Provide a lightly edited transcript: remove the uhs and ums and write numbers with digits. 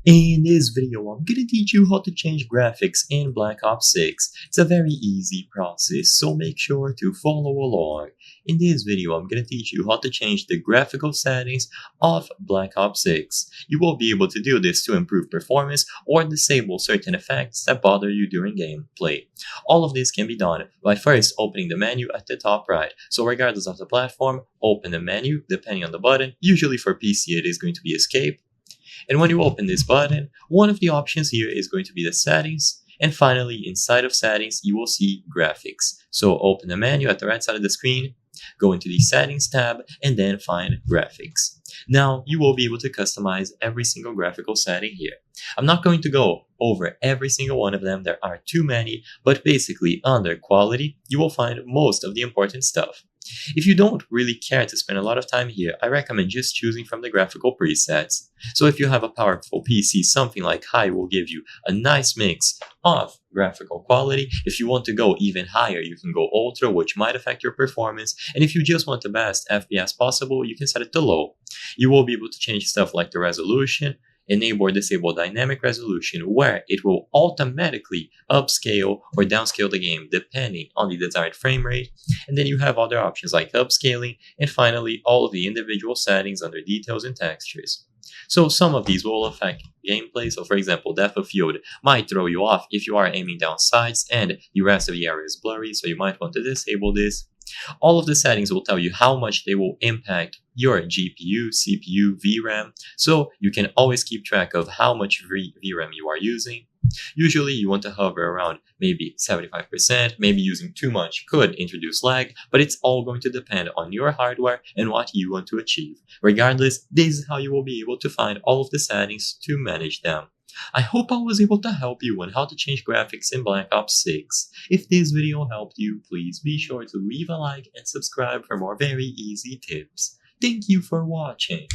In this video, I'm gonna teach you how to change graphics in Black Ops 6. It's a very easy process, so make sure to follow along. In this video, I'm gonna teach you how to change the graphical settings of Black Ops 6. You will be able to do this to improve performance or disable certain effects that bother you during gameplay. All of this can be done by first opening the menu at the top right. So regardless of the platform, open the menu depending on the button. Usually for PC, it is going to be Escape. And when you open this button, one of the options here is going to be the settings. And finally, inside of settings, you will see graphics. So open the menu at the right side of the screen, go into the settings tab, and then find graphics. Now, you will be able to customize every single graphical setting here. I'm not going to go over every single one of them. There are too many, but basically under quality, you will find most of the important stuff. If you don't really care to spend a lot of time here, I recommend just choosing from the graphical presets. So if you have a powerful PC, something like high will give you a nice mix of graphical quality. If you want to go even higher, you can go ultra, which might affect your performance. And if you just want the best FPS possible, you can set it to low. You will be able to change stuff like the resolution, enable or disable dynamic resolution, where it will automatically upscale or downscale the game depending on the desired frame rate. And then you have other options like upscaling, and finally all of the individual settings under details and textures. So some of these will affect gameplay. So for example, depth of field might throw you off if you are aiming down sights and the rest of the area is blurry, so you might want to disable this. All of the settings will tell you how much they will impact your GPU, CPU, VRAM, so you can always keep track of how much VRAM you are using. Usually you want to hover around maybe 75%, maybe using too much could introduce lag, but it's all going to depend on your hardware and what you want to achieve. Regardless, this is how you will be able to find all of the settings to manage them. I hope I was able to help you on how to change graphics in Black Ops 6. If this video helped you, please be sure to leave a like and subscribe for more very easy tips. Thank you for watching.